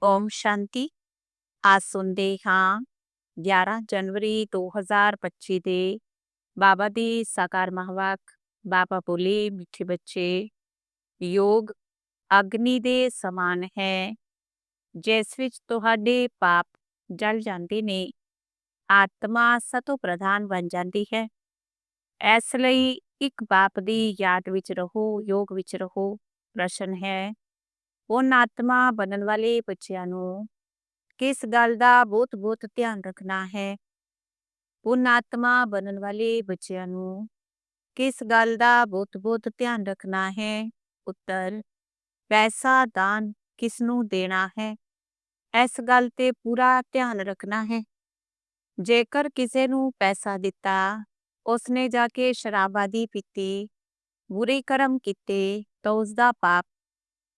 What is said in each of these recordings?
ओम शांति। आज सुनते हाँ 11 जनवरी 2025 ਦੇ ਬਾਬਾ ਦੀ ਸਾਕਾਰ ਮਹਾਵਾਕ। ਬਾਬਾ ਬੋਲੇ, ਮਿੱਠੇ ਬੱਚੇ, ਯੋਗ ਅਗਨੀ ਦੇ ਸਮਾਨ ਹੈ ਜਿਸ ਵਿੱਚ ਤੁਹਾਡੇ ਪਾਪ ਜਲ ਜਾਂਦੇ ਨੇ। ਆਤਮਾ ਸਤੋ ਪ੍ਰਧਾਨ ਬਣ ਜਾਂਦੀ ਹੈ। ਇਸ ਲਈ ਇੱਕ ਬਾਪ ਦੀ ਯਾਦ ਵਿੱਚ ਰਹੋ, ਯੋਗ ਵਿੱਚ ਰਹੋ। ਪ੍ਰਸ਼ਨ ਹੈ, ਉਨ ਆਤਮਾ ਬਣਨ ਵਾਲੇ ਬੱਚਿਆਂ ਨੂੰ किस गल का बहुत बहुत ध्यान रखना है? पुन आत्मा बनन वाले बच्चों नू किस गल का बहुत बहुत ध्यान रखना है? उत्तर, पैसा दान किसनू देना है, इस गल ते पूरा ध्यान रखना है। जेकर किसी नू पैसा दिता, उसने जाके शराब आदि पीती, बुरे कर्म किते, तो उसका पाप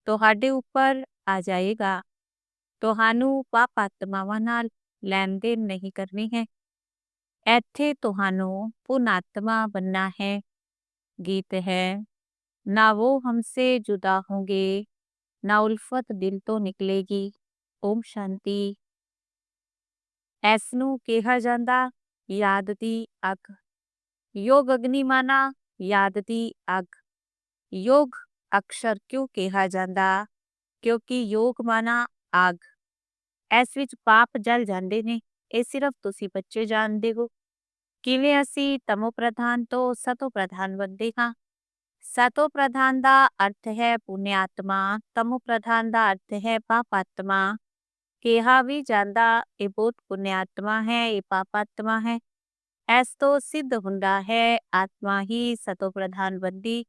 तुहाडे उपर आ जाएगा। ਤੁਹਾਨੂੰ ਪਾਪ ਆਤਮਾਵਾਂ ਨਾਲ ਲੈਣ ਦੇਣ ਨਹੀਂ ਕਰਨੀ ਹੈ। ਇੱਥੇ ਤੁਹਾਨੂੰ ਪੁਨ ਆਤਮਾ बनना है। गीत है, ना वो हमसे जुदा होंगे, ना उल्फत दिल तो निकलेगी। ओम शांति। ਇਸ ਨੂੰ ਕਿਹਾ ਜਾਂਦਾ ਯਾਦ ਦੀ ਅੱਗ। ਯੋਗ ਅਗਨੀ ਮਾਨਾ ਯਾਦ ਦੀ ਅੱਗ। ਯੋਗ ਅਕਸ਼ਰ ਕਿਉਂ ਕਿਹਾ ਜਾਂਦਾ? ਕਿਉਂਕਿ ਯੋਗ ਮਾਨਾ ਅੱਗ। ਇਸ ਵਿੱਚ ਪਾਪ ਜਲ ਜਾਂਦੇ ਨੇ। ਇਹ ਸਿਰਫ ਤੁਸੀਂ ਬੱਚੇ ਜਾਣਦੇ ਹੋ। ਕਿਵੇਂ ਅਸੀਂ ਤਮੋ ਪ੍ਰਧਾਨ ਤੋਂ ਸਤੋ ਪ੍ਰਧਾਨ ਬਣਦੇ ਹਾਂ। ਸਤੋ ਪ੍ਰਧਾਨ ਦਾ ਅਰਥ ਹੈ ਪੁण्य ਆਤਮਾ, ਤਮੋ ਪ੍ਰਧਾਨ ਦਾ ਅਰਥ ਹੈ ਪਾਪ ਆਤਮਾ। ਕਿਹਾ ਵੀ ਜਾਂਦਾ ਇਹ ਬਹੁਤ ਪੁण्य ਆਤਮਾ ਹੈ, ਇਹ ਪਾਪ ਆਤਮਾ ਹੈ। ਇਸ ਤੋਂ ਸਿੱਧ ਹੁੰਦਾ ਹੈ ਆਤਮਾ ਹੀ ਸਤੋ ਪ੍ਰਧਾਨ ਬਣਦੀ,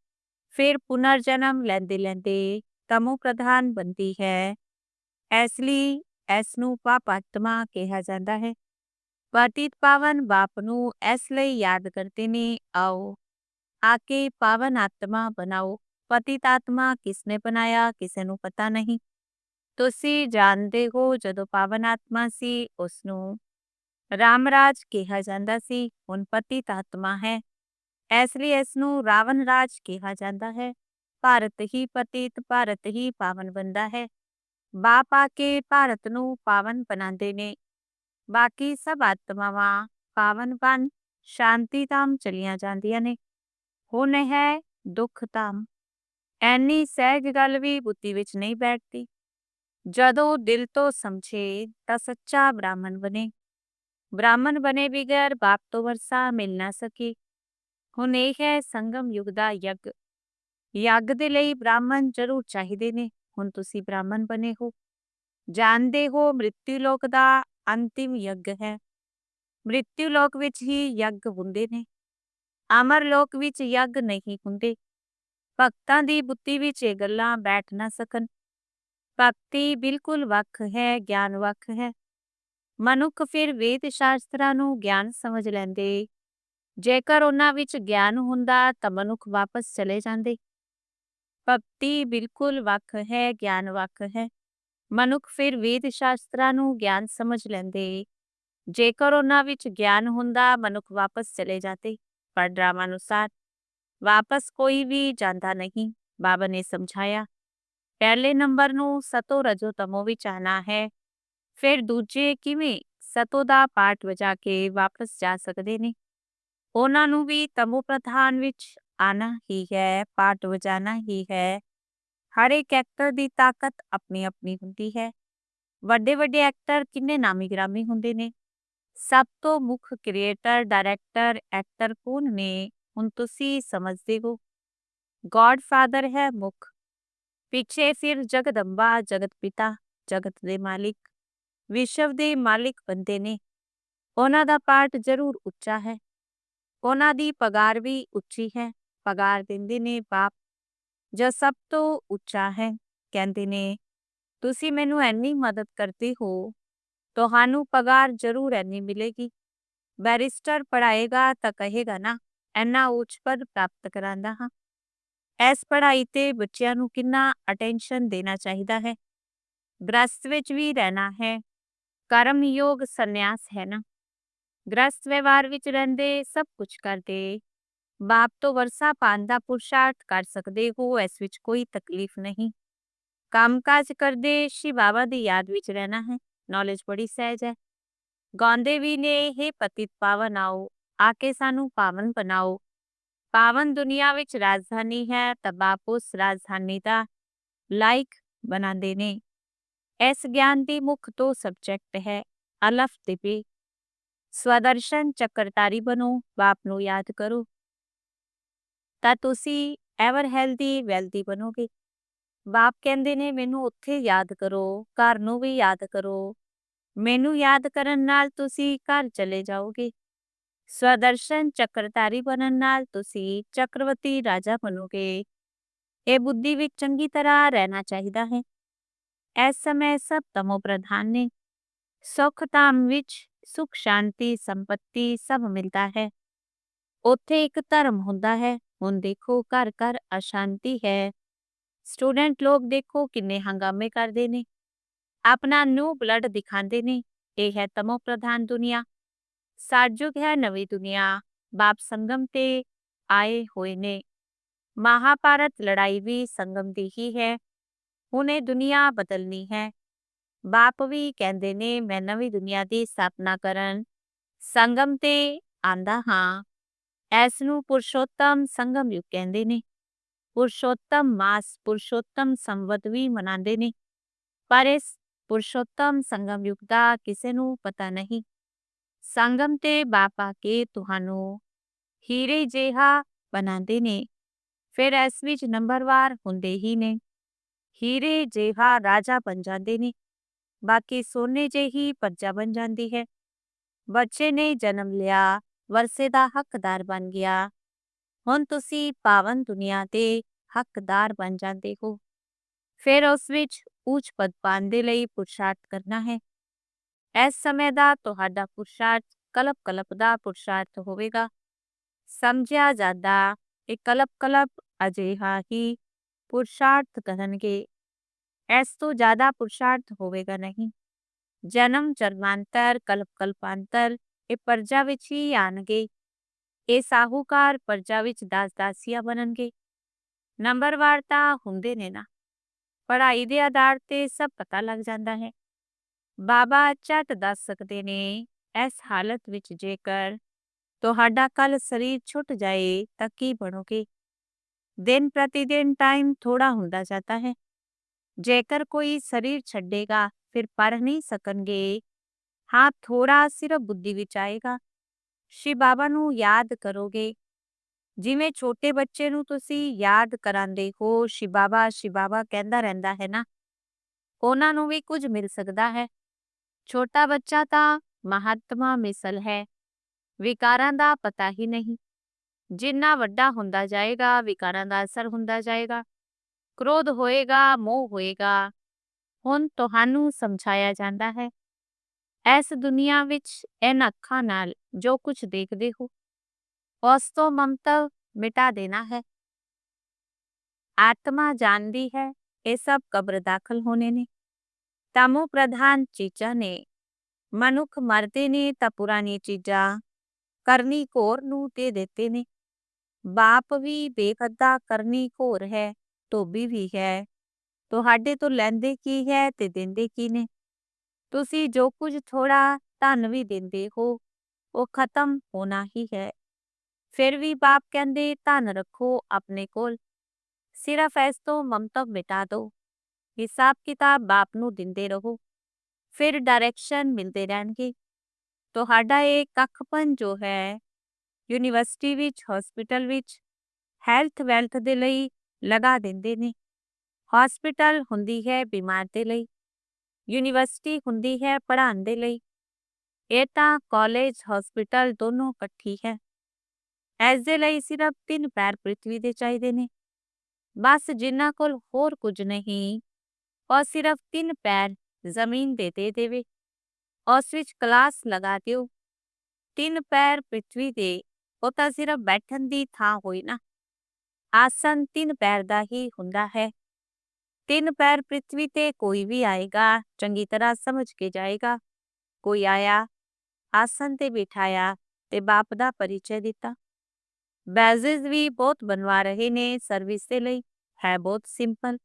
ਫਿਰ ਪੁਨਰ ਜਨਮ ਲੈਂਦੇ ਲੈਂਦੇ ਤਮੋ ਪ੍ਰਧਾਨ ਬਣਦੀ ਹੈ। ਇਸ ਲਈ ਇਸ ਨੂੰ ਪਾਪ ਆਤਮਾ ਕਿਹਾ ਜਾਂਦਾ ਹੈ। ਪਤਿਤ ਪਾਵਨ ਬਾਪ ਨੂੰ ਇਸ ਲਈ ਯਾਦ ਕਰਦੇ ਨੇ, ਆਓ ਆ ਕੇ ਪਾਵਨ ਆਤਮਾ ਬਣਾਓ। ਪਤਿਤ ਆਤਮਾ ਕਿਸਨੇ ਬਣਾਇਆ? ਕਿਸੇ ਨੂੰ ਪਤਾ ਨਹੀਂ। ਤੁਸੀਂ ਜਾਣਦੇ ਹੋ ਜਦੋਂ ਪਾਵਨ ਆਤਮਾ ਸੀ ਉਸਨੂੰ ਰਾਮ ਰਾਜ ਕਿਹਾ ਜਾਂਦਾ ਸੀ। ਹੁਣ ਪਤਿਤ ਆਤਮਾ ਹੈ, ਇਸ ਲਈ ਇਸ ਨੂੰ ਰਾਵਣ ਰਾਜ ਕਿਹਾ ਜਾਂਦਾ ਹੈ। ਭਾਰਤ ਹੀ ਪਤਿਤ, ਭਾਰਤ ਹੀ ਪਾਵਨ ਬਣਦਾ ਹੈ। ਬਾਪ ਆ ਕੇ ਭਾਰਤ ਨੂੰ ਪਾਵਨ ਬਣਾਉਂਦੇ ਨੇ। ਬਾਕੀ ਸਭ ਆਤਮਾਵਾਂ ਪਾਵਨ ਬਣ ਸ਼ਾਂਤੀ ਧਾਮ ਚਲੀਆਂ ਜਾਂਦੀਆਂ ਨੇ। ਹੁਣ ਹੈ ਦੁੱਖ ਧਾਮ। ਐਨੀ ਸਹਿਜ ਗੱਲ ਵੀ ਬੁੱਧੀ ਵਿੱਚ ਨਹੀਂ ਬੈਠਦੀ। ਜਦੋਂ ਦਿਲ ਤੋਂ ਸਮਝੇ ਤਾਂ ਸੱਚਾ ਬ੍ਰਾਹਮਣ ਬਣੇ। ਬ੍ਰਾਹਮਣ ਬਣੇ ਬਗੈਰ ਬਾਪ ਤੋਂ ਵਰਸਾ ਮਿਲ ਨਾ ਸਕੇ। ਹੁਣ ਇਹ ਹੈ ਸੰਗਮ ਯੁੱਗ ਦਾ ਯੱਗ। ਯੱਗ ਦੇ ਲਈ ਬ੍ਰਾਹਮਣ ਜ਼ਰੂਰ ਚਾਹੀਦੇ ਨੇ। ਹੁਣ ਤੁਸੀਂ ਬ੍ਰਾਹਮਣ ਬਣੇ ਹੋ। ਜਾਣਦੇ ਹੋ ਮ੍ਰਿਤਿੂ ਲੋਕ ਦਾ ਅੰਤਿਮ ਯੱਗ ਹੈ। ਮ੍ਰਿਤਿੂ ਲੋਕ ਵਿੱਚ ਹੀ ਯੱਗ ਹੁੰਦੇ ਨੇ। ਅਮਰ ਲੋਕ ਵਿੱਚ ਯੱਗ ਨਹੀਂ ਹੁੰਦੇ। ਭਗਤਾਂ ਦੀ ਬੁੱਧੀ ਵਿੱਚ ਇਹ ਗੱਲਾਂ ਬੈਠ ਨਾ ਸਕਣ। ਭਗਤੀ ਬਿਲਕੁਲ ਵੱਖ ਹੈ, ਗਿਆਨ ਵੱਖ ਹੈ। ਮਨੁੱਖ ਫਿਰ ਵੇਦ ਸ਼ਾਸਤਰਾਂ ਨੂੰ ਗਿਆਨ ਸਮਝ ਲੈਂਦੇ। ਜੇਕਰ ਉਹਨਾਂ ਵਿੱਚ ਗਿਆਨ ਹੁੰਦਾ ਤਾਂ ਮਨੁੱਖ ਵਾਪਸ ਚਲੇ ਜਾਂਦੇ। ਭਗਤੀ ਬਿਲਕੁਲ ਵੱਖ ਹੈ, ਗਿਆਨ ਵੱਖ ਹੈ। ਮਨੁੱਖ ਫਿਰ ਵੇਦ ਸ਼ਾਸਤਰਾਂ ਨੂੰ ਗਿਆਨ ਸਮਝ ਲੈਂਦੇ। ਜੇਕਰ ਉਹਨਾਂ ਵਿੱਚ ਗਿਆਨ ਹੁੰਦਾ ਮਨੁੱਖ ਵਾਪਸ ਚਲੇ ਜਾਂਦੇ। ਪਰ ਡਰਾਮਾ ਅਨੁਸਾਰ ਵਾਪਸ ਕੋਈ ਵੀ ਜਾਂਦਾ ਨਹੀਂ। ਬਾਬਾ ਨੇ ਸਮਝਾਇਆ, ਪਹਿਲੇ ਨੰਬਰ ਨੂੰ ਸਤੋ ਰਜੋ ਤਮੋ ਵਿੱਚ ਆਣਾ ਹੈ। ਫਿਰ ਦੂਜੇ ਕਿਵੇਂ ਸਤੋ ਦਾ ਪਾਠ ਵਜਾ ਕੇ ਵਾਪਸ ਜਾ ਸਕਦੇ ਨੇ। ਉਹਨਾਂ ਨੂੰ ਵੀ ਤਮੋ ਪ੍ਰਧਾਨ ਵਿੱਚ ਆਣਾ ਹੀ ਹੈ, ਪਾਠ ਵਜਾਣਾ ਹੀ ਹੈ। ਹਰ ਇੱਕ ਐਕਟਰ ਦੀ ਤਾਕਤ ਆਪਣੀ ਆਪਣੀ ਹੁੰਦੀ ਹੈ। ਵੱਡੇ ਵੱਡੇ ਐਕਟਰ ਕਿੰਨੇ ਨਾਮੀ ਗ੍ਰਾਮੀ ਹੁੰਦੇ ਨੇ। ਸਭ ਤੋਂ ਮੁੱਖ ਕ੍ਰੀਏਟਰ, ਡਾਇਰੈਕਟਰ, ਐਕਟਰ ਕੌਣ ਨੇ? ਹੁਣ ਤੁਸੀਂ ਸਮਝਦੇ ਹੋ। ਗੋਡ ਫਾਦਰ ਹੈ ਮੁੱਖ। ਪਿੱਛੇ ਫਿਰ ਜਗਦੰਬਾ, ਜਗਤ ਪਿਤਾ, ਜਗਤ ਦੇ ਮਾਲਿਕ, ਵਿਸ਼ਵ ਦੇ ਮਾਲਿਕ ਬੰਦੇ ਨੇ। ਉਹਨਾਂ ਦਾ ਪਾਠ ਜ਼ਰੂਰ ਉੱਚਾ ਹੈ। ਉਹਨਾਂ ਦੀ ਪਗਾਰ ਵੀ ਉੱਚੀ ਹੈ। ਪਗਾਰ ਦਿੰਦੇ ਨੇ ਬਾਪ, ਜੋ ਸਭ ਤੋਂ ਉੱਚਾ ਹੈ। ਕਹਿੰਦੇ ਨੇ ਤੁਸੀਂ ਮੈਨੂੰ ਇੰਨੀ ਮਦਦ ਕਰਦੇ ਹੋ, ਤੁਹਾਨੂੰ ਪਗਾਰ ਜ਼ਰੂਰ ਇੰਨੀ ਮਿਲੇਗੀ। ਬੈਰਿਸਟਰ ਪੜ੍ਹਾਏਗਾ ਤਾਂ ਕਹੇਗਾ ਨਾ ਇੰਨਾ ਉੱਚ ਪਦ ਪ੍ਰਾਪਤ ਕਰਾਂਦਾ ਹਾਂ। ਇਸ ਪੜ੍ਹਾਈ ਤੇ ਬੱਚਿਆਂ ਨੂੰ ਕਿੰਨਾ ਅਟੈਂਸ਼ਨ ਦੇਣਾ ਚਾਹੀਦਾ ਹੈ। ਗ੍ਰਸਤ ਵਿੱਚ ਵੀ ਰਹਿਣਾ ਹੈ। ਕਰਮ ਯੋਗ ਸੰਨਿਆਸ ਹੈ ਨਾ। ਗ੍ਰਸਤ ਵਿਵਹਾਰ ਵਿੱਚ ਰਹਿੰਦੇ ਸਭ ਕੁਝ ਕਰਦੇ। ਬਾਪ ਤੋਂ ਵਰਸਾ ਪਾਉਣ ਦਾ ਪੁਰਸ਼ਾਰਥ ਕਰ ਸਕਦੇ ਹੋ, ਇਸ ਵਿੱਚ ਕੋਈ ਤਕਲੀਫ ਨਹੀਂ। ਕੰਮਕਾਜ ਕਰਦੇ ਸ਼੍ਰੀ ਬਾਬਾ ਦੀ ਯਾਦ ਵਿੱਚ ਰਹਿਣਾ ਹੈ। ਨੌਲੇਜ ਬੜੀ ਸਹਿਜ ਹੈ। ਗਾਉਂਦੇ ਵੀ ਨੇ, ਹੇ ਪਤਿਤ ਪਾਵਨ ਆਓ, ਆ ਕੇ ਸਾਨੂੰ ਪਾਵਨ ਬਣਾਓ। ਪਾਵਨ ਦੁਨੀਆ ਵਿੱਚ ਰਾਜਧਾਨੀ ਹੈ ਤਾਂ ਬਾਪ ਉਸ ਰਾਜਧਾਨੀ ਦਾ ਲਾਇਕ ਬਣਾਉਂਦੇ ਨੇ। ਇਸ ਗਿਆਨ ਦੀ ਮੁੱਖ ਦੋ ਸਬਜੈਕਟ ਹੈ, ਅਲਫ ਤੇ ਬੇ। ਸਵਦਰਸ਼ਨ ਚੱਕਰਧਾਰੀ ਬਣੋ, ਬਾਪ ਨੂੰ ਯਾਦ ਕਰੋ ਤਾਂ ਤੁਸੀਂ ਐਵਰ ਹੈਲਦੀ ਵੈਲਦੀ ਬਣੋਗੇ। ਬਾਪ ਕਹਿੰਦੇ ਨੇ ਮੈਨੂੰ ਉੱਥੇ ਯਾਦ ਕਰੋ, ਘਰ ਨੂੰ ਵੀ ਯਾਦ ਕਰੋ। ਮੈਨੂੰ ਯਾਦ ਕਰਨ ਨਾਲ ਤੁਸੀਂ ਘਰ ਚਲੇ ਜਾਓਗੇ। ਸਵਦਰਸ਼ਨ ਚੱਕਰਧਾਰੀ ਬਣਨ ਨਾਲ ਤੁਸੀਂ ਚੱਕਰਵਰਤੀ ਰਾਜਾ ਬਣੋਗੇ। ਇਹ ਬੁੱਧੀ ਵਿੱਚ ਚੰਗੀ ਤਰ੍ਹਾਂ ਰਹਿਣਾ ਚਾਹੀਦਾ ਹੈ। ਇਸ ਸਮੇਂ ਸਭ ਤਮੋ ਪ੍ਰਧਾਨ ਨੇ। ਸੁਖ ਧਾਮ ਵਿੱਚ ਸੁਖ ਸ਼ਾਂਤੀ ਸੰਪਤੀ ਸਭ ਮਿਲਦਾ ਹੈ। ਉੱਥੇ ਇੱਕ ਧਰਮ ਹੁੰਦਾ ਹੈ। ਹੁਣ ਦੇਖੋ ਘਰ ਘਰ ਅਸ਼ਾਂਤੀ ਹੈ। ਸਟੂਡੈਂਟ ਲੋਕ ਦੇਖੋ ਕਿੰਨੇ ਹੰਗਾਮੇ ਕਰਦੇ ਨੇ, ਆਪਣਾ ਨਿਊ ਬਲੱਡ ਦਿਖਾਉਂਦੇ ਨੇ। ਇਹ ਹੈ ਤਮੋ ਪ੍ਰਧਾਨ ਦੁਨੀਆ। ਸਤਜੁਗ ਹੈ ਨਵੀਂ ਦੁਨੀਆ। ਬਾਪ ਸੰਗਮ ਤੇ ਆਏ ਹੋਏ ਨੇ। ਮਹਾਭਾਰਤ ਲੜਾਈ ਵੀ ਸੰਗਮ ਦੀ ਹੀ ਹੈ। ਹੁਣ ਇਹ ਦੁਨੀਆ ਬਦਲਣੀ ਹੈ। ਬਾਪ ਵੀ ਕਹਿੰਦੇ ਨੇ ਮੈਂ ਨਵੀਂ ਦੁਨੀਆ ਦੀ ਸਥਾਪਨਾ ਕਰਨ ਸੰਗਮ ਤੇ ਆਂਦਾ ਹਾਂ। ਇਸ ਨੂੰ ਪੁਰਸ਼ੋਤਮ ਸੰਗਮ ਯੁੱਗ ਕਹਿੰਦੇ ਨੇ। ਪੁਰਸ਼ੋਤਮ ਮਾਸ ਪੁਰਸ਼ੋਤਮ ਸੰਵਤ ਵੀ ਮਨਾਉਂਦੇ ਨੇ, ਪਰ ਇਸ ਪੁਰਸ਼ੋਤਮ ਸੰਗਮ ਯੁੱਗ ਦਾ ਕਿਸੇ ਨੂੰ ਪਤਾ ਨਹੀਂ। ਸੰਗਮ ਤੇ ਬਾਪ ਆ ਕੇ ਤੁਹਾਨੂੰ ਹੀਰੇ ਜਿਹਾ ਬਣਾਉਂਦੇ ਨੇ। ਫਿਰ ਇਸ ਵਿੱਚ ਨੰਬਰਵਾਰ ਹੁੰਦੇ ਹੀ ਨੇ। ਹੀਰੇ ਜਿਹਾ ਰਾਜਾ ਬਣ ਜਾਂਦੇ ਨੇ, ਬਾਕੀ ਸੋਨੇ ਜਿਹੀ ਪਰਜਾ ਬਣ ਜਾਂਦੀ ਹੈ। ਬੱਚੇ ਨੇ ਜਨਮ ਲਿਆ, ਵਰਸੇ ਦਾ ਹੱਕਦਾਰ ਬਣ ਗਿਆ। ਹੁਣ ਤੁਸੀਂ ਪਾਵਨ ਦੁਨੀਆ ਦੇ ਹੱਕਦਾਰ ਬਣ ਜਾਂਦੇ ਹੋ। ਫਿਰ ਉਸ ਵਿੱਚ ਉੱਚ ਪਦ ਪਾਉਣ ਦੇ ਲਈ ਪੁਰਸ਼ਾਰਥ ਕਰਨਾ ਹੈ। ਇਸ ਸਮੇਂ ਦਾ ਤੁਹਾਡਾ ਪੁਰਸ਼ਾਰਥ ਕਲਪ ਕਲਪ ਦਾ ਪੁਰਸ਼ਾਰਥ ਹੋਵੇਗਾ। ਸਮਝਿਆ ਜਾਂਦਾ ਇਹ ਕਲਪ ਕਲਪ ਅਜਿਹਾ ਹੀ ਪੁਰਸ਼ਾਰਥ ਕਰਨਗੇ। ਇਸ ਤੋਂ ਜ਼ਿਆਦਾ ਪੁਰਸ਼ਾਰਥ ਹੋਵੇਗਾ ਨਹੀਂ। ਜਨਮ ਜਨਮਾਂਤਰ ਕਲਪ ਕਲਪਾਂਤਰ ਇਹ ਪਰਜਾ ਵਿੱਚ ਹੀ ਆਣਗੇ। ਇਹ ਸਾਹੂਕਾਰ ਪਰਜਾ ਵਿੱਚ ਦਾਸ ਦਾਸੀਆਂ ਬਣਨਗੇ। ਨੰਬਰਵਾਰ ਤਾਂ ਹੁੰਦੇ ਨੇ ਨਾ। ਪੜ੍ਹਾਈ ਦੇ ਆਧਾਰ ਤੇ ਸਭ ਪਤਾ ਲੱਗ ਜਾਂਦਾ ਹੈ। ਬਾਬਾ ਝੱਟ ਦੱਸ ਸਕਦੇ ਨੇ ਇਸ ਹਾਲਤ ਵਿੱਚ ਜੇਕਰ ਤੁਹਾਡਾ ਕੱਲ ਸਰੀਰ ਛੁੱਟ ਜਾਏ ਤਾਂ ਕੀ ਬਣੋਗੇ। ਦਿਨ ਪ੍ਰਤੀ ਦਿਨ ਟਾਈਮ ਥੋੜਾ ਹੁੰਦਾ ਜਾਂਦਾ ਹੈ। ਜੇਕਰ ਕੋਈ ਸਰੀਰ ਛੱਡੇਗਾ ਫਿਰ ਪੜ੍ਹ ਨਹੀਂ ਸਕਣਗੇ। ਹਾਂ ਥੋੜਾ ਸਿਰਫ ਬੁੱਧੀ ਵਿੱਚ ਆਏਗਾ। ਸ਼ਿਵ ਬਾਬਾ ਨੂੰ ਯਾਦ ਕਰੋਗੇ। ਜਿਵੇਂ ਛੋਟੇ ਬੱਚੇ ਨੂੰ ਤੁਸੀਂ ਯਾਦ ਕਰਾਂਦੇ ਹੋ, ਸ਼ਿਵ ਬਾਬਾ ਕਹਿੰਦਾ ਰਹਿੰਦਾ ਹੈ ਨਾ, ਉਹਨਾਂ ਨੂੰ ਵੀ ਕੁਝ ਮਿਲ ਸਕਦਾ ਹੈ। ਛੋਟਾ ਬੱਚਾ ਤਾਂ ਮਹਾਤਮਾ ਮਿਸਲ ਹੈ, ਵਿਕਾਰਾਂ ਦਾ ਪਤਾ ਹੀ ਨਹੀਂ। ਜਿੰਨਾ ਵੱਡਾ ਹੁੰਦਾ ਜਾਏਗਾ ਵਿਕਾਰਾਂ ਦਾ ਅਸਰ ਹੁੰਦਾ ਜਾਏਗਾ। ਕ੍ਰੋਧ ਹੋਏਗਾ, ਮੋਹ ਹੋਏਗਾ। ਹੁਣ ਤੁਹਾਨੂੰ ਸਮਝਾਇਆ ਜਾਂਦਾ ਹੈ ਇਸ ਦੁਨੀਆ ਵਿੱਚ ਇਹਨਾਂ ਅੱਖਾਂ ਨਾਲ ਜੋ ਕੁਝ ਦੇਖਦੇ ਹੋ ਉਸ ਤੋਂ ਮਮਤਾ ਮਿਟਾ ਦੇਣਾ ਹੈ। ਆਤਮਾ ਜਾਣਦੀ ਹੈ ਇਹ ਸਭ ਕਬਰ ਦਾਖਲ ਹੋਣੇ ਨੇ। ਤਮੋ ਪ੍ਰਧਾਨ ਚੀਜ਼ਾਂ ਨੇ। ਮਨੁੱਖ ਮਰਦੇ ਨੇ ਤਾਂ ਪੁਰਾਣੀ ਚੀਜ਼ਾਂ ਕਰਨੀ ਘੋਰ ਨੂੰ ਦੇ ਦਿੱਤੇ ਨੇ। ਬਾਪ ਵੀ ਬੇਕਦਾ ਕਰਨੀ ਘੋਰ ਹੈ, ਧੋਬੀ ਵੀ ਹੈ। ਤੁਹਾਡੇ ਤੋਂ ਲੈਂਦੇ ਕੀ ਹੈ ਤੇ ਦਿੰਦੇ ਕੀ ਨੇ। ਤੁਸੀਂ ਜੋ ਕੁਝ ਥੋੜਾ ਧਨ ਵੀ ਦਿੰਦੇ ਹੋ ਉਹ ਖਤਮ ਹੋਣਾ ਹੀ ਹੈ। ਫਿਰ ਵੀ ਬਾਪ ਕਹਿੰਦੇ ਧਨ ਰੱਖੋ ਆਪਣੇ ਕੋਲ, ਸਿਰਫ ਇਸ ਤੋਂ ਮਮਤਾ ਮਿਟਾ ਦਿਓ। ਹਿਸਾਬ ਕਿਤਾਬ ਬਾਪ ਨੂੰ ਦਿੰਦੇ ਰਹੋ, ਫਿਰ ਡਾਇਰੈਕਸ਼ਨ ਮਿਲਦੇ ਰਹਿਣਗੇ। ਤੁਹਾਡਾ ਇਹ ਕੱਖਪਨ ਜੋ ਹੈ ਯੂਨੀਵਰਸਿਟੀ ਵਿੱਚ ਹਸਪੀਟਲ ਵਿੱਚ ਹੈਲਥ ਵੈਲਥ ਦੇ ਲਈ ਲਗਾ ਦਿੰਦੇ ਨੇ। ਹਸਪੀਟਲ ਹੁੰਦੀ ਹੈ ਬਿਮਾਰ ਦੇ ਲਈ, ਯੂਨੀਵਰਸਿਟੀ ਹੁੰਦੀ ਹੈ ਪੜ੍ਹਾਉਣ ਦੇ ਲਈ। ਇਹ ਤਾਂ ਕਾਲਜ ਹਸਪੀਟਲ ਦੋਨੋਂ ਇਕੱਠੀ ਹੈ। ਇਸ ਦੇ ਲਈ ਸਿਰਫ 3 ਪੈਰ ਪ੍ਰਿਥਵੀ ਦੇ ਚਾਹੀਦੇ ਨੇ। ਬਸ ਜਿਨ੍ਹਾਂ ਕੋਲ ਹੋਰ ਕੁਝ ਨਹੀਂ ਉਹ ਸਿਰਫ 3 ਪੈਰ ਜ਼ਮੀਨ ਦੇ ਦੇਵੇ, ਉਸ ਵਿੱਚ ਕਲਾਸ ਲਗਾ ਦਿਓ। 3 ਪੈਰ ਪ੍ਰਿਥਵੀ ਦੇ ਉਹ ਤਾਂ ਸਿਰਫ ਬੈਠਣ ਦੀ ਥਾਂ ਹੋਈ ਨਾ। ਆਸਨ 3 ਪੈਰ ਦਾ ਹੀ ਹੁੰਦਾ ਹੈ। 3 ਪੈਰ ਪ੍ਰਿਥਵੀ ਤੇ ਕੋਈ ਵੀ ਆਏਗਾ ਚੰਗੀ ਤਰ੍ਹਾਂ ਸਮਝ ਕੇ ਜਾਏਗਾ। ਕੋਈ ਆਇਆ ਆਸਨ ਤੇ ਬਿਠਾਇਆ ਤੇ ਬਾਪ ਦਾ ਪਰਿਚੈ ਦਿੱਤਾ। ਬੈਜਿਸ ਵੀ ਬਹੁਤ ਬਣਵਾ ਰਹੇ ਨੇ ਸਰਵਿਸ ਦੇ ਲਈ, ਹੈ ਬਹੁਤ ਸਿੰਪਲ।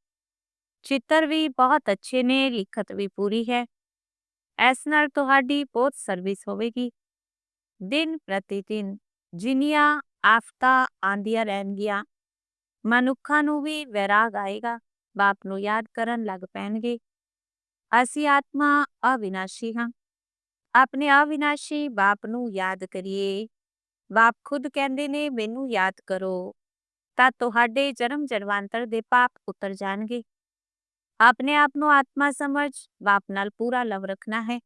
ਚਿੱਤਰ ਵੀ ਬਹੁਤ ਅੱਛੇ ਨੇ, ਲਿਖਤ ਵੀ ਪੂਰੀ ਹੈ। ਇਸ ਨਾਲ ਤੁਹਾਡੀ ਬਹੁਤ ਸਰਵਿਸ ਹੋਵੇਗੀ। ਦਿਨ ਪ੍ਰਤੀ ਦਿਨ ਜਿੰਨੀਆਂ ਆਫਤਾਂ ਆਉਂਦੀਆਂ ਰਹਿਣਗੀਆਂ, ਮਨੁੱਖਾਂ ਨੂੰ ਵੀ ਵੈਰਾਗ ਆਏਗਾ, ਬਾਪ ਨੂੰ ਯਾਦ ਕਰਨ ਲੱਗ ਪੈਣਗੇ। ਅਸੀਂ ਆਤਮਾ ਅਵਿਨਾਸ਼ੀ ਹਾਂ। ਆਪਣੇ ਅਵਿਨਾਸ਼ੀ ਬਾਪ ਨੂੰ ਯਾਦ ਕਰੀਏ। ਬਾਪ ਖੁਦ ਕਹਿੰਦੇ ਨੇ, ਮੈਨੂੰ ਯਾਦ ਕਰੋ, ਤਾਂ ਤੁਹਾਡੇ ਜਨਮ ਜਨਮਾਂਤਰ ਦੇ ਪਾਪ ਉਤਰ ਜਾਣਗੇ। ਆਪਣੇ ਆਪ ਨੂੰ ਆਤਮਾ ਸਮਝ ਬਾਪ ਨਾਲ ਪੂਰਾ ਲਵ ਰੱਖਣਾ ਹੈ।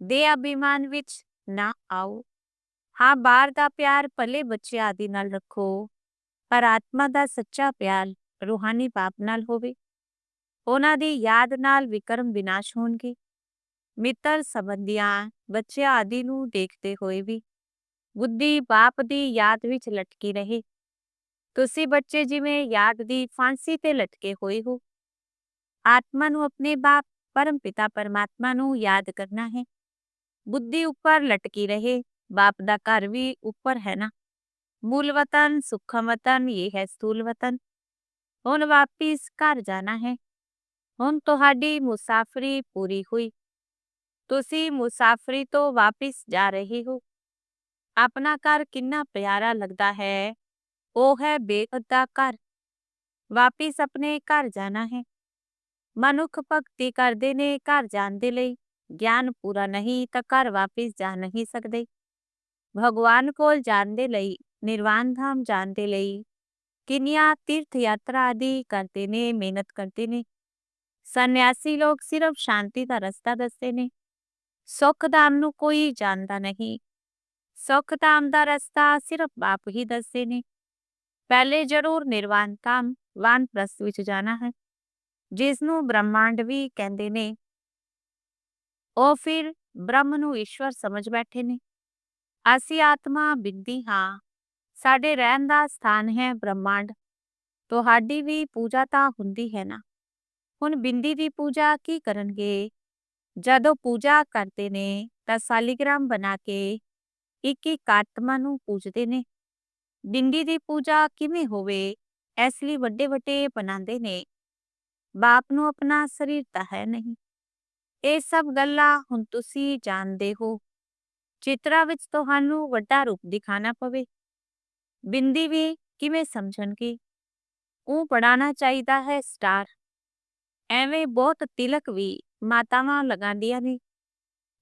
ਦੇ ਅਭਿਮਾਨ ਵਿੱਚ ਨਾ ਆਓ। ਹਾਂ, ਬਾਹਰ ਦਾ ਪਿਆਰ ਭਲੇ ਬੱਚੇ ਆਦਿ ਨਾਲ ਰੱਖੋ, ਪਰ ਆਤਮਾ ਦਾ ਸੱਚਾ ਪਿਆਰ ਰੂਹਾਨੀ ਬਾਪ ਨਾਲ ਹੋਵੇ। ਉਹਨਾਂ ਦੀ ਯਾਦ ਨਾਲ ਵਿਕਰਮ ਵਿਨਾਸ਼ ਹੋਣਗੇ। ਮਿੱਤਰ ਸੰਬੰਧੀਆਂ ਬੱਚਿਆਂ ਆਦਿ ਨੂੰ ਦੇਖਦੇ ਹੋਏ ਵੀ ਬੁੱਧੀ ਬਾਪ ਦੀ ਯਾਦ ਵਿੱਚ ਲਟਕੀ ਰਹੇ। ਤੁਸੀਂ ਬੱਚੇ ਜਿਵੇਂ ਯਾਦ ਦੀ ਫਾਂਸੀ ਤੇ ਲਟਕੇ ਹੋਏ ਹੋ। ਆਤਮਾ ਨੂੰ ਆਪਣੇ ਬਾਪ ਪਰਮ ਪਿਤਾ ਪਰਮਾਤਮਾ ਨੂੰ ਯਾਦ ਕਰਨਾ ਹੈ। ਬੁੱਧੀ ਉੱਪਰ ਲਟਕੀ ਰਹੇ। ਬਾਪ ਦਾ ਘਰ ਵੀ ਉੱਪਰ ਹੈ ਨਾ। ਮੂਲ ਵਤਨ ਸੁਖਮ ਵਤਨ, ਇਹ ਹੈ ਸਥੂਲ ਵਤਨ। ਹੁਣ ਵਾਪਿਸ ਘਰ ਜਾਣਾ ਹੈ। ਹੁਣ ਤੁਹਾਡੀ ਮੁਸਾਫਰੀ ਪੂਰੀ ਹੋਈ। ਤੁਸੀਂ ਮੁਸਾਫਰੀ ਤੋਂ ਵਾਪਿਸ ਜਾ ਰਹੇ ਹੋ। ਆਪਣਾ ਘਰ ਕਿੰਨਾ ਪਿਆਰਾ ਲੱਗਦਾ ਹੈ। ਉਹ ਹੈ ਬੇਅਦ ਦਾ ਘਰ। ਵਾਪਿਸ ਆਪਣੇ ਘਰ ਜਾਣਾ ਹੈ। ਮਨੁੱਖ ਭਗਤੀ ਕਰਦੇ ਨੇ ਘਰ ਜਾਣ ਦੇ ਲਈ। ਗਿਆਨ ਪੂਰਾ ਨਹੀਂ ਤਾਂ ਘਰ ਵਾਪਿਸ ਜਾ ਨਹੀਂ ਸਕਦੇ। ਭਗਵਾਨ ਕੋਲ ਜਾਣ ਦੇ ਲਈ, ਨਿਰਵਾਣ ਧਾਮ ਜਾਣ ਦੇ ਲਈ ਕਿੰਨੀਆਂ ਤੀਰਥ ਯਾਤਰਾ ਆਦਿ ਕਰਦੇ ਨੇ, ਮਿਹਨਤ ਕਰਦੇ ਨੇ। ਸੰਨਿਆਸੀ ਲੋਕ ਸਿਰਫ ਸ਼ਾਂਤੀ ਦਾ ਰਸਤਾ ਦੱਸਦੇ ਨੇ। ਸੁੱਖ ਧਾਮ ਨੂੰ ਕੋਈ ਜਾਣਦਾ ਨਹੀਂ। ਸੁੱਖ ਧਾਮ ਦਾ ਰਸਤਾ ਸਿਰਫ ਬਾਪ ਹੀ ਦੱਸਦੇ ਨੇ। ਪਹਿਲੇ ਜ਼ਰੂਰ ਨਿਰਵਾਣ ਧਾਮ ਵਾਨਪ੍ਰਸਥ ਵਿੱਚ ਜਾਣਾ ਹੈ, ਜਿਸ ਨੂੰ ਬ੍ਰਹਮਾਂਡ ਵੀ ਕਹਿੰਦੇ ਨੇ। ਉਹ ਫਿਰ ਬ੍ਰਹਮ ਨੂੰ ਈਸ਼ਵਰ ਸਮਝ ਬੈਠੇ ਨੇ। ਅਸੀਂ ਆਤਮਾ ਬਿੰਦੀ ਹਾਂ। ਸਾਡੇ ਰਹਿਣ ਦਾ ਸਥਾਨ ਹੈ ਬ੍ਰਹਮਾਂਡ। ਤੁਹਾਡੀ ਵੀ ਪੂਜਾ ਤਾਂ ਹੁੰਦੀ ਹੈ ਨਾ। ਹੁਣ ਬਿੰਦੀ ਦੀ ਪੂਜਾ ਕੀ ਕਰਨਗੇ? ਜਦੋਂ ਪੂਜਾ ਕਰਦੇ ਨੇ ਤਾਂ ਸਾਲੀਗ੍ਰਾਮ ਬਣਾ ਕੇ ਇੱਕ ਇੱਕ ਆਤਮਾ ਨੂੰ ਪੂਜਦੇ ਨੇ। ਬਿੰਦੀ ਦੀ ਪੂਜਾ ਕਿਵੇਂ ਹੋਵੇ, ਇਸ ਲਈ ਵੱਡੇ ਵੱਡੇ ਬਣਾਉਂਦੇ ਨੇ। ਬਾਪ ਨੂੰ ਆਪਣਾ ਸਰੀਰ ਤਾਂ ਹੈ ਨਹੀਂ। ਇਹ ਸਭ ਗੱਲਾਂ ਹੁਣ ਤੁਸੀਂ ਜਾਣਦੇ ਹੋ। ਚਿੱਤਰਾਂ ਵਿੱਚ ਤੁਹਾਨੂੰ ਵੱਡਾ ਰੂਪ ਦਿਖਾਣਾ ਪਵੇ। ਬਿੰਦੀ ਵੀ ਕਿਵੇਂ ਸਮਝਣਗੇ? ਉਹ ਪੜਾਣਾ ਚਾਹੀਦਾ ਹੈ ਸਟਾਰ। ਐਵੇਂ ਬਹੁਤ ਤਿਲਕ ਵੀ ਮਾਤਾਵਾਂ ਲਗਾਉਂਦੀਆਂ ਨੇ।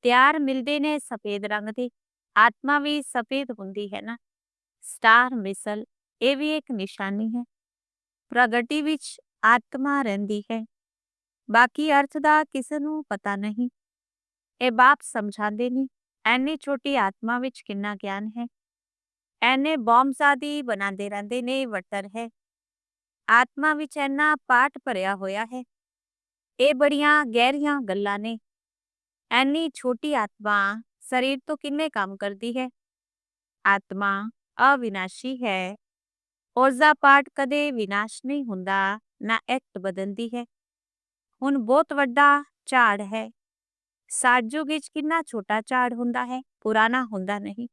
ਤਿਆਰ ਮਿਲਦੇ ਨੇ ਸਫੇਦ ਰੰਗ ਦੇ। ਆਤਮਾ ਵੀ ਸਫੇਦ ਹੁੰਦੀ ਹੈ ਨਾ। ਸਟਾਰ ਮਿਸਲ, ਇਹ ਵੀ ਇੱਕ ਨਿਸ਼ਾਨੀ ਹੈ। ਪ੍ਰਗਟੀ ਵਿੱਚ ਆਤਮਾ ਰਹਿੰਦੀ ਹੈ। ਬਾਕੀ ਅਰਥ ਦਾ ਕਿਸੇ ਨੂੰ ਪਤਾ ਨਹੀਂ। ਇਹ ਬਾਪ ਸਮਝਾਉਂਦੇ ਨਹੀਂ। ਐਨੀ ਛੋਟੀ ਆਤਮਾ ਵਿੱਚ ਕਿੰਨਾ ਗਿਆਨ ਹੈ। ਐਨੇ ਬੌਂਬਸ ਆਦਿ ਬਣਾਉਂਦੇ ਰਹਿੰਦੇ ਨੇ, ਵਟਰ ਹੈ। ਆਤਮਾ ਵਿੱਚ ਇੰਨਾ ਪਾਠ ਭਰਿਆ ਹੋਇਆ ਹੈ। ਇਹ ਬੜੀਆਂ ਗਹਿਰੀਆਂ ਗੱਲਾਂ ਨੇ। ਐਨੀ ਛੋਟੀ ਆਤਮਾ ਸਰੀਰ ਤੋਂ ਕਿੰਨੇ ਕੰਮ ਕਰਦੀ ਹੈ। ਆਤਮਾ ਅਵਿਨਾਸ਼ੀ ਹੈ। ਉਸਦਾ ਪਾਠ ਕਦੇ ਵਿਨਾਸ਼ ਨਹੀਂ ਹੁੰਦਾ, ਨਾ ਐਕਟ ਬਦਲਦੀ ਹੈ। ਹੁਣ ਬਹੁਤ ਵੱਡਾ ਝਾੜ ਹੈ। ਸਾਜੂਗ ਵਿੱਚ ਕਿੰਨਾ ਛੋਟਾ ਝਾੜ ਹੁੰਦਾ ਹੈ, ਪੁਰਾਣਾ ਹੁੰਦਾ ਨਹੀਂ।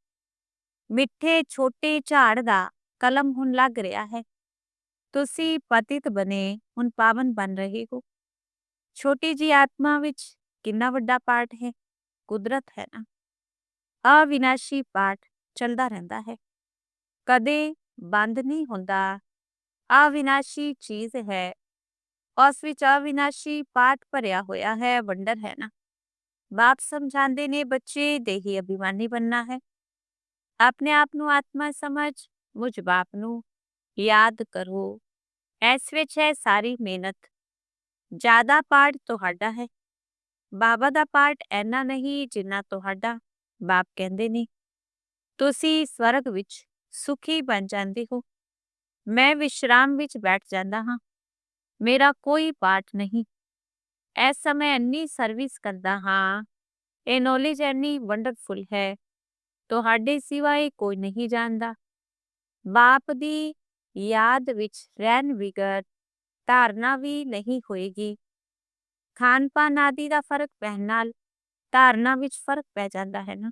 ਮਿੱਠੇ ਛੋਟੇ ਝਾੜ ਦਾ ਕਲਮ ਹੁਣ ਲੱਗ ਰਿਹਾ ਹੈ। ਤੁਸੀਂ ਪਤਿਤ ਬਣੇ, ਹੁਣ ਪਾਵਨ ਬਣ ਰਹੇ ਹੋ। ਛੋਟੀ ਜੀ ਆਤਮਾ ਵਿੱਚ ਕਿੰਨਾ ਵੱਡਾ ਪਾਠ ਹੈ। ਕੁਦਰਤ ਹੈ ਨਾ। ਅਵਿਨਾਸ਼ੀ ਪਾਠ ਚੱਲਦਾ ਰਹਿੰਦਾ ਹੈ, ਕਦੇ ਬੰਦ ਨਹੀਂ ਹੁੰਦਾ। ਅਵਿਨਾਸ਼ੀ ਚੀਜ਼ ਹੈ। ਉਸ ਵਿੱਚ ਅਵਿਨਾਸ਼ੀ ਪਾਠ ਭਰਿਆ ਹੋਇਆ ਹੈ, ਵੰਡਰ ਹੈ ਨਾ। ਬਾਪ ਸਮਝਾਉਂਦੇ ਨੇ, ਬੱਚੇ ਦੇਹੀ ਅਭਿਮਾਨੀ ਬਣਨਾ ਹੈ। ਆਪਣੇ ਆਪ ਨੂੰ ਆਤਮਾ ਸਮਝ ਮੁਝ ਬਾਪ ਨੂੰ ਯਾਦ ਕਰੋ। ਇਸ ਵਿੱਚ ਹੈ ਸਾਰੀ ਮਿਹਨਤ। ਜ਼ਿਆਦਾ ਪਾਠ ਤੁਹਾਡਾ ਹੈ। ਬਾਬਾ ਦਾ ਪਾਠ ਐਨਾ ਨਹੀਂ ਜਿੰਨਾ ਤੁਹਾਡਾ। ਬਾਪ ਕਹਿੰਦੇ ਨੇ, ਤੁਸੀਂ ਸਵਰਗ ਵਿੱਚ ਸੁਖੀ ਬਣ ਜਾਂਦੇ ਹੋ। ਮੈਂ ਵਿਸ਼ਰਾਮ ਵਿੱਚ ਬੈਠ ਜਾਂਦਾ ਹਾਂ। ਮੇਰਾ ਕੋਈ ਪਾਠ ਨਹੀਂ। ਇਸ ਸਮੇਂ ਇੰਨੀ ਸਰਵਿਸ ਕਰਦਾ ਹਾਂ। ਇਹ ਨੌਲੇਜ ਇੰਨੀ ਵੰਡਰਫੁਲ ਹੈ, ਤੁਹਾਡੇ ਸਿਵਾਏ ਕੋਈ ਨਹੀਂ ਜਾਣਦਾ। ਬਾਪ ਦੀ ਯਾਦ ਵਿੱਚ ਰਹਿਣ ਵਿਗਰ ਧਾਰਨਾ ਵੀ ਨਹੀਂ ਹੋਏਗੀ। ਖਾਣ ਪਾਨ ਆਦਿ ਦਾ ਫਰਕ ਪੈਣ ਨਾਲ ਧਾਰਨਾ ਵਿੱਚ ਫਰਕ ਪੈ ਜਾਂਦਾ ਹੈ ਨਾ।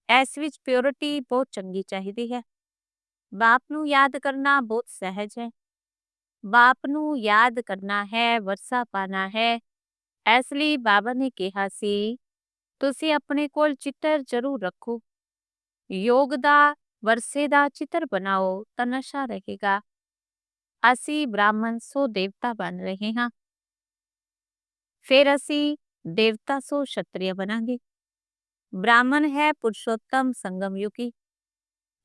ਇਸ ਵਿੱਚ ਪਿਓਰਿਟੀ ਬਹੁਤ ਚੰਗੀ ਚਾਹੀਦੀ ਹੈ। ਬਾਪ ਨੂੰ ਯਾਦ ਕਰਨਾ ਬਹੁਤ ਸਹਿਜ ਹੈ। ਬਾਪ ਨੂੰ ਯਾਦ ਕਰਨਾ ਹੈ, ਵਰਸਾ ਪਾਣਾ ਹੈ। ਇਸ ਲਈ ਬਾਬਾ ਨੇ ਕਿਹਾ ਸੀ, ਤੁਸੀਂ ਆਪਣੇ ਕੋਲ ਚਿੱਤਰ ਜ਼ਰੂਰ ਰੱਖੋ। ਯੋਗ ਦਾ ਵਰਸੇ ਦਾ ਚਿੱਤਰ ਬਣਾਓ ਤਾਂ ਨਸ਼ਾ ਰਹੇਗਾ। ਅਸੀਂ ਬ੍ਰਾਹਮਣ ਸੋ ਦੇਵਤਾ ਬਣ ਰਹੇ ਹਾਂ, ਫਿਰ ਅਸੀਂ ਦੇਵਤਾ ਸੋ ਸ਼ਤਰੀਆ ਬਣਾਂਗੇ। ਬ੍ਰਾਹਮਣ ਹੈ ਪੁਰਸ਼ੋਤਮ ਸੰਗਮ ਯੁਗੀ।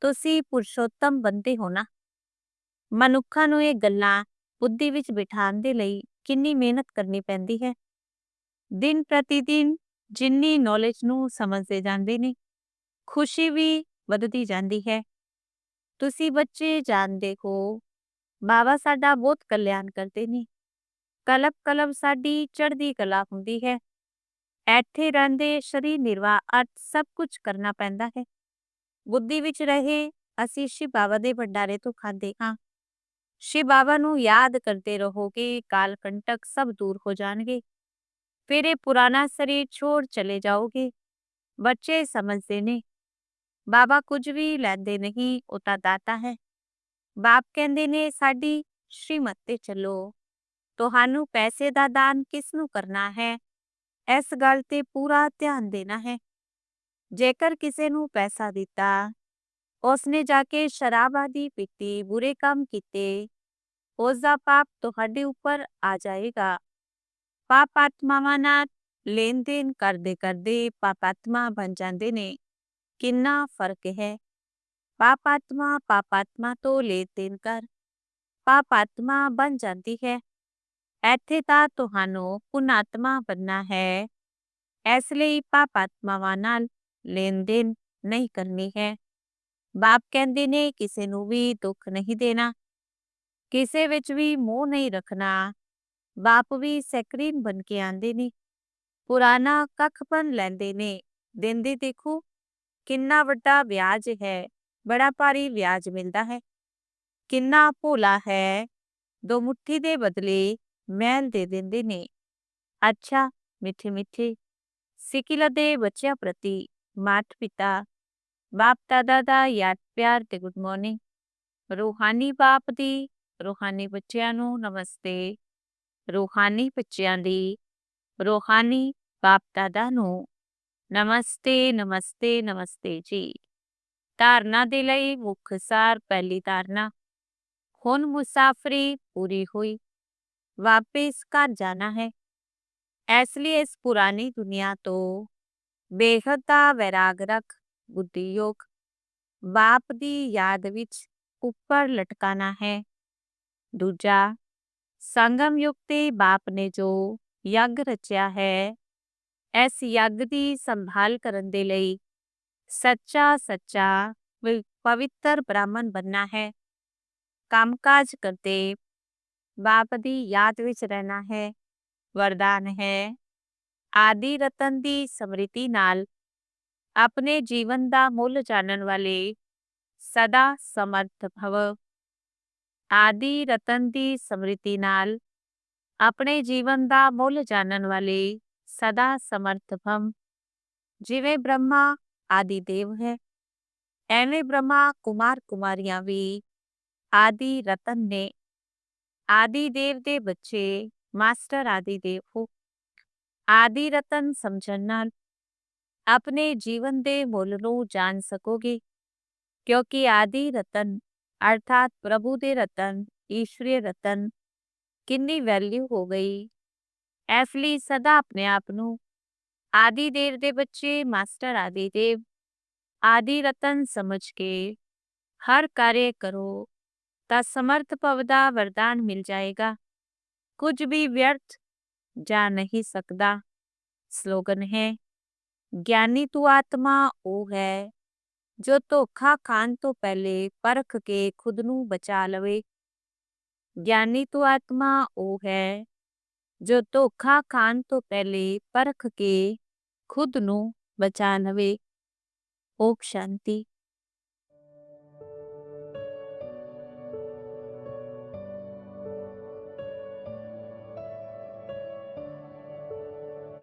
ਤੁਸੀਂ ਪੁਰਸ਼ੋਤਮ ਬੰਦੇ ਹੋ ਨਾ। ਮਨੁੱਖਾਂ ਨੂੰ ਇਹ ਗੱਲਾਂ ਬੁੱਧੀ ਵਿੱਚ ਬਿਠਾਉਣ ਦੇ ਲਈ ਕਿੰਨੀ ਮਿਹਨਤ ਕਰਨੀ ਪੈਂਦੀ ਹੈ। ਦਿਨ ਪ੍ਰਤੀ ਦਿਨ ਜਿੰਨੀ ਨੌਲੇਜ ਨੂੰ ਸਮਝਦੇ ਜਾਂਦੇ ਨੇ, ਖੁਸ਼ੀ ਵੀ ਵੱਧਦੀ ਜਾਂਦੀ ਹੈ। ਤੁਸੀਂ ਬੱਚੇ ਜਾਣਦੇ ਹੋ, ਬਾਬਾ ਸਾਡਾ ਬਹੁਤ ਕਲਿਆਣ ਕਰਦੇ ਨੇ। ਕਲਪ ਕਲਪ ਸਾਡੀ ਚੜ੍ਹਦੀ ਕਲਾ ਹੁੰਦੀ ਹੈ। ਇੱਥੇ ਰਹਿੰਦੇ ਸਰੀਰ ਨਿਰਵਾਹ ਅਰਥ ਸਭ ਕੁਝ ਕਰਨਾ ਪੈਂਦਾ ਹੈ। ਬੁੱਧੀ ਵਿੱਚ ਰਹੇ ਅਸੀਂ ਸ਼ਿਵ ਬਾਬਾ ਦੇ ਭੰਡਾਰੇ ਤੋਂ ਖਾਂਦੇ ਹਾਂ। ਸ਼ਿਵ ਬਾਬਾ ਨੂੰ ਯਾਦ ਕਰਦੇ ਰਹੋਗੇ, ਕਾਲ ਕੰਟਕ ਸਭ ਦੂਰ ਹੋ ਜਾਣਗੇ। ਫਿਰ ਇਹ ਪੁਰਾਣਾ ਸਰੀਰ ਛੋੜ ਚਲੇ ਜਾਓਗੇ। ਬੱਚੇ ਸਮਝਦੇ ਨੇ, ਬਾਬਾ ਕੁਝ ਵੀ ਲੈਂਦੇ ਨਹੀਂ, ਉਹ ਤਾਂ ਦਾਤਾ ਹੈ। ਬਾਪ ਕਹਿੰਦੇ ਨੇ ਸਾਡੀ ਸ਼੍ਰੀਮਤ ਤੇ ਚੱਲੋ। ਤੁਹਾਨੂੰ ਪੈਸੇ ਦਾ ਦਾਨ ਕਿਸ ਨੂੰ ਕਰਨਾ ਹੈ, ਇਸ ਗੱਲ ਤੇ ਪੂਰਾ ਧਿਆਨ ਦੇਣਾ ਹੈ। ਜੇਕਰ ਕਿਸੇ ਨੂੰ ਪੈਸਾ ਦਿੱਤਾ, ਉਸਨੇ ਜਾ ਕੇ ਸ਼ਰਾਬ ਆਦਿ ਪੀਤੀ, ਬੁਰੇ ਕੰਮ ਕੀਤੇ, ਉਸ ਦਾ ਪਾਪ ਤੁਹਾਡੇ ਉੱਪਰ ਆ ਜਾਏਗਾ। ਪਾਪ ਆਤਮਾਵਾਂ ਨਾਲ ਲੈਣ ਦੇਣ ਕਰਦੇ ਕਰਦੇ ਪਾਪਾਤਮਾ ਬਣ ਜਾਂਦੇ ਨੇ। ਕਿੰਨਾ ਫਰਕ ਹੈ। ਪਾਪਾਤਮਾ ਤੋਂ ਲੈਣ ਦੇਣ ਕਰ ਪਾਪਾਤਮਾ ਬਣ ਜਾਂਦੀ ਹੈ। ਇੱਥੇ ਤਾਂ ਤੁਹਾਨੂੰ ਪੁਨਾਤਮਾ ਬਣਨਾ ਹੈ। ਇਸ ਲਈ ਪਾਪਾਤਮਾਵਾਂ ਨਾਲ ਲੈਣ ਦੇਣ ਨਹੀਂ ਕਰਨੀ ਹੈ। ਬਾਪ ਕਹਿੰਦੇ ਨੇ ਕਿਸੇ ਨੂੰ ਵੀ ਦੁੱਖ ਨਹੀਂ ਦੇਣਾ, ਕਿਸੇ ਵਿੱਚ ਵੀ ਮੋਹ ਨਹੀਂ ਰੱਖਣਾ। ਬਾਪ ਵੀ ਸੈਕਰੀਨ ਬਣ ਕੇ ਆਂਦੇ ਨੇ, ਪੁਰਾਣਾ ਕੱਖਪਨ ਲੈਂਦੇ ਨੇ। ਦਿੰਦੇ ਦੇਖੋ ਕਿੰਨਾ ਵੱਡਾ ਵਿਆਜ ਹੈ, ਬੜਾ ਭਾਰੀ ਵਿਆਜ ਮਿਲਦਾ ਹੈ। ਕਿੰਨਾ ਭੋਲਾ ਹੈ, 2 ਮੁੱਠੀ ਦੇ ਬਦਲੇ ਮਹਿਲ ਦੇ ਦਿੰਦੇ ਨੇ। ਅੱਛਾ ਮਿੱਠੇ ਮਿੱਠੇ ਸਿਕਿਲ ਦੇ ਬੱਚਿਆਂ ਪ੍ਰਤੀ ਮਾਤਾ ਪਿਤਾ ਬਾਪ ਦਾਦਾ ਦਾ ਯਾਦ ਪਿਆਰ ਤੇ ਗੁੱਡ ਮਾਰਨਿੰਗ। ਰੂਹਾਨੀ ਬਾਪ ਦੀ ਰੂਹਾਨੀ ਬੱਚਿਆਂ ਨੂੰ ਨਮਸਤੇ। ਰੂਹਾਨੀ ਬੱਚਿਆਂ ਦੀ ਰੂਹਾਨੀ ਬਾਪ ਦਾਦਾ ਨੂੰ ਨਮਸਤੇ ਨਮਸਤੇ ਨਮਸਤੇ ਜੀ। ਧਾਰਨਾ ਦੇ ਲਈ ਮੁੱਖ ਸਾਰ। ਪਹਿਲੀ ਧਾਰਨਾ, ਹੁਣ ਮੁਸਾਫਰੀ ਪੂਰੀ ਹੋਈ, ਵਾਪਿਸ ਘਰ ਜਾਣਾ ਹੈ। ਇਸ ਲਈ ਇਸ ਪੁਰਾਣੀ ਦੁਨੀਆ ਤੋਂ ਬੇਹੱਦ ਦਾ ਵੈਰਾਗ ਰੱਖ ਬੁੱਧੀ ਯੋਗ ਬਾਪ ਦੀ ਯਾਦ ਵਿੱਚ ਉੱਪਰ ਲਟਕਾਣਾ ਹੈ। ਦੂਜਾ, ਸੰਗਮ ਯੁਗ ਤੇ ਬਾਪ ਨੇ ਜੋ ਯੱਗ ਰਚਿਆ ਹੈ, ਇਸ ਯੱਗ ਦੀ ਸੰਭਾਲ ਕਰਨ ਦੇ ਲਈ ਸੱਚਾ ਪਵਿੱਤਰ ਬ੍ਰਾਹਮਣ ਬਣਨਾ ਹੈ। ਕੰਮਕਾਜ ਕਰਦੇ ਬਾਪ ਦੀ ਯਾਦ ਵਿੱਚ ਰਹਿਣਾ ਹੈ। ਵਰਦਾਨ ਹੈ, ਆਦਿ ਰਤਨ ਦੀ ਸਮ੍ਰਿਤੀ ਨਾਲ ਆਪਣੇ ਜੀਵਨ ਦਾ ਮੁੱਲ ਜਾਣਨ ਵਾਲੇ ਸਦਾ ਸਮਰਥ ਭਵ। ਆਦਿ ਰਤਨ ਦੀ ਸਮ੍ਰਿਤੀ ਨਾਲ ਆਪਣੇ ਜੀਵਨ ਦਾ ਮੁੱਲ ਜਾਣਨ ਵਾਲੇ ਸਦਾ ਸਮਰਥ ਭਵ। ਜਿਵੇਂ ਬ੍ਰਹਮਾ ਆਦਿ ਦੇਵ ਹੈ, ਐਵੇਂ ਬ੍ਰਹਮਾ ਕੁਮਾਰ ਕੁਮਾਰੀਆਂ ਵੀ ਆਦਿ ਰਤਨ ਨੇ। ਆਦਿ ਦੇਵ ਦੇ ਬੱਚੇ ਮਾਸਟਰ ਆਦਿ ਦੇਵ ਹੋ। ਆਦਿ ਰਤਨ ਸਮਝਣ ਨਾਲ ਆਪਣੇ ਜੀਵਨ ਦੇ ਮੁੱਲ ਨੂੰ ਜਾਣ ਸਕੋਗੇ, ਕਿਉਂਕਿ ਆਦਿ ਰਤਨ ਅਰਥਾਤ ਪ੍ਰਭੂ ਦੇ ਰਤਨ, ਈਸ਼ਵਰੀ ਰਤਨ ਕਿੰਨੀ ਵੈਲਿਊ ਹੋ ਗਈ। ਇਸ ਲਈ ਸਦਾ ਆਪਣੇ ਆਪ ਨੂੰ ਆਦਿ ਦੇਵ ਦੇ ਬੱਚੇ ਮਾਸਟਰ ਆਦਿ ਦੇਵ ਆਦਿ ਰਤਨ ਸਮਝ ਕੇ ਹਰ ਕਾਰਜ ਕਰੋ ਤਾਂ ਸਮਰਥ ਭਵ ਦਾ ਵਰਦਾਨ ਮਿਲ ਜਾਏਗਾ। ਕੁਝ ਵੀ ਵਿਅਰਥ ਜਾ ਨਹੀਂ ਸਕਦਾ। ਸਲੋਗਨ ਹੈ, ਗਿਆਨੀ ਤੂੰ ਆਤਮਾ ਉਹ ਹੈ ਜੋ ਧੋਖਾ ਖਾਣ ਤੋਂ ਪਹਿਲੇ ਪਰਖ ਕੇ ਖੁਦ ਨੂੰ ਬਚਾ ਲਵੇ। ਗਿਆਨੀ ਤੂੰ ਆਤਮਾ ਉਹ ਹੈ ਜੋ ਧੋਖਾ ਖਾਣ ਤੋਂ ਪਹਿਲੇ ਪਰਖ ਕੇ ਖੁਦ ਨੂੰ ਬਚਾ ਲਵੇ। ਓਮ ਸ਼ਾਂਤੀ।